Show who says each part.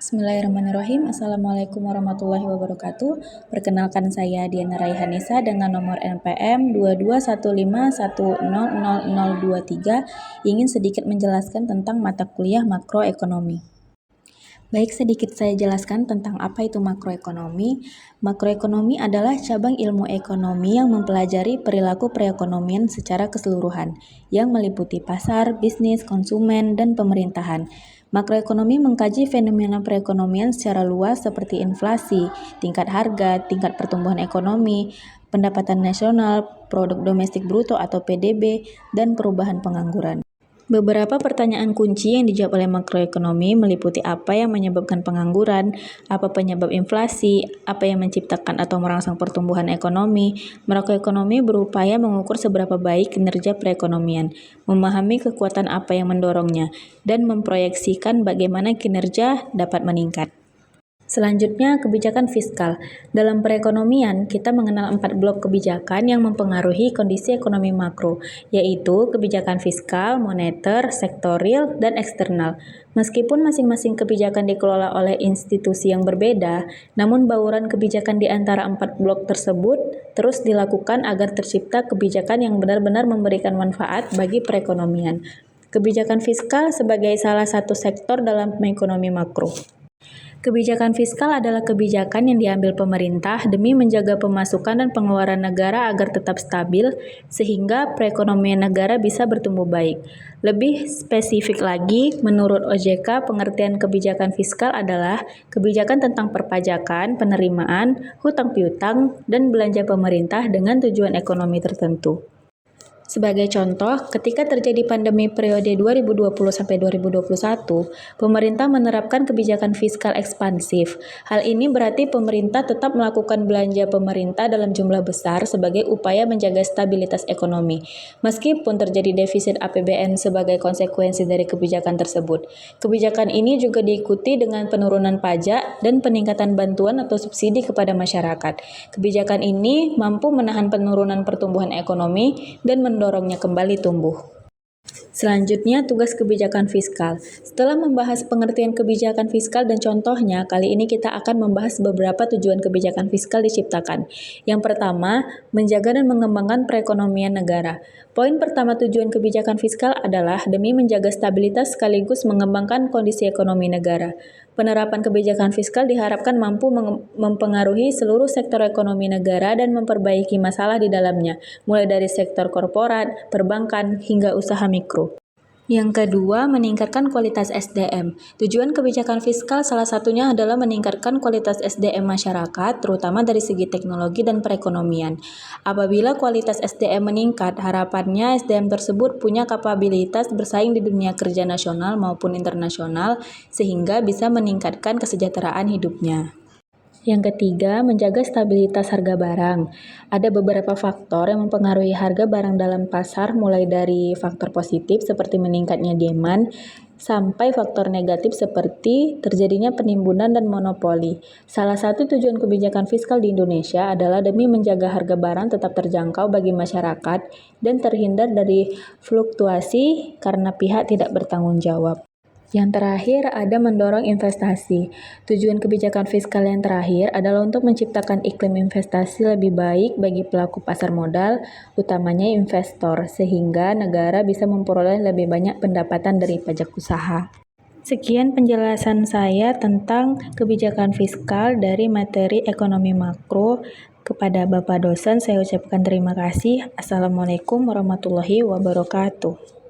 Speaker 1: Bismillahirrahmanirrahim. Assalamualaikum warahmatullahi wabarakatuh. Perkenalkan, saya Diana Raihanisa dengan nomor NPM 2215100023. Ingin sedikit menjelaskan tentang mata kuliah makroekonomi. Baik, sedikit saya jelaskan tentang apa itu makroekonomi. Makroekonomi adalah cabang ilmu ekonomi yang mempelajari perilaku perekonomian secara keseluruhan, yang meliputi pasar, bisnis, konsumen, dan pemerintahan. Makroekonomi mengkaji fenomena perekonomian secara luas seperti inflasi, tingkat harga, tingkat pertumbuhan ekonomi, pendapatan nasional, produk domestik bruto atau PDB, dan perubahan pengangguran. Beberapa pertanyaan kunci yang dijawab oleh makroekonomi meliputi apa yang menyebabkan pengangguran, apa penyebab inflasi, apa yang menciptakan atau merangsang pertumbuhan ekonomi. Makroekonomi berupaya mengukur seberapa baik kinerja perekonomian, memahami kekuatan apa yang mendorongnya, dan memproyeksikan bagaimana kinerja dapat meningkat. Selanjutnya, kebijakan fiskal. Dalam perekonomian, kita mengenal 4 blok kebijakan yang mempengaruhi kondisi ekonomi makro, yaitu kebijakan fiskal, moneter, sektorial, dan eksternal. Meskipun masing-masing kebijakan dikelola oleh institusi yang berbeda, namun bauran kebijakan di antara 4 blok tersebut terus dilakukan agar tercipta kebijakan yang benar-benar memberikan manfaat bagi perekonomian. Kebijakan fiskal sebagai salah satu sektor dalam ekonomi makro. Kebijakan fiskal adalah kebijakan yang diambil pemerintah demi menjaga pemasukan dan pengeluaran negara agar tetap stabil, sehingga perekonomian negara bisa bertumbuh baik. Lebih spesifik lagi, menurut OJK, pengertian kebijakan fiskal adalah kebijakan tentang perpajakan, penerimaan, hutang piutang, dan belanja pemerintah dengan tujuan ekonomi tertentu. Sebagai contoh, ketika terjadi pandemi periode 2020-2021, pemerintah menerapkan kebijakan fiskal ekspansif. Hal ini berarti pemerintah tetap melakukan belanja pemerintah dalam jumlah besar sebagai upaya menjaga stabilitas ekonomi, meskipun terjadi defisit APBN sebagai konsekuensi dari kebijakan tersebut. Kebijakan ini juga diikuti dengan penurunan pajak dan peningkatan bantuan atau subsidi kepada masyarakat. Kebijakan ini mampu menahan penurunan pertumbuhan ekonomi dan mendorongnya kembali tumbuh. Selanjutnya, tugas kebijakan fiskal. Setelah membahas pengertian kebijakan fiskal dan contohnya, kali ini kita akan membahas beberapa tujuan kebijakan fiskal diciptakan. Yang pertama, menjaga dan mengembangkan perekonomian negara. Poin pertama tujuan kebijakan fiskal adalah demi menjaga stabilitas sekaligus mengembangkan kondisi ekonomi negara. Penerapan kebijakan fiskal diharapkan mampu mempengaruhi seluruh sektor ekonomi negara dan memperbaiki masalah di dalamnya, mulai dari sektor korporat, perbankan, hingga usaha mikro. Yang kedua, meningkatkan kualitas SDM. Tujuan kebijakan fiskal salah satunya adalah meningkatkan kualitas SDM masyarakat, terutama dari segi teknologi dan perekonomian. Apabila kualitas SDM meningkat, harapannya SDM tersebut punya kapabilitas bersaing di dunia kerja nasional maupun internasional, sehingga bisa meningkatkan kesejahteraan hidupnya. Yang ketiga, menjaga stabilitas harga barang. Ada beberapa faktor yang mempengaruhi harga barang dalam pasar, mulai dari faktor positif seperti meningkatnya demand, sampai faktor negatif seperti terjadinya penimbunan dan monopoli. Salah satu tujuan kebijakan fiskal di Indonesia adalah demi menjaga harga barang tetap terjangkau bagi masyarakat dan terhindar dari fluktuasi karena pihak tidak bertanggung jawab. Yang terakhir, ada mendorong investasi. Tujuan kebijakan fiskal yang terakhir adalah untuk menciptakan iklim investasi lebih baik bagi pelaku pasar modal, utamanya investor, sehingga negara bisa memperoleh lebih banyak pendapatan dari pajak usaha. Sekian penjelasan saya tentang kebijakan fiskal dari materi ekonomi makro. Kepada Bapak dosen, saya ucapkan terima kasih. Assalamualaikum warahmatullahi wabarakatuh.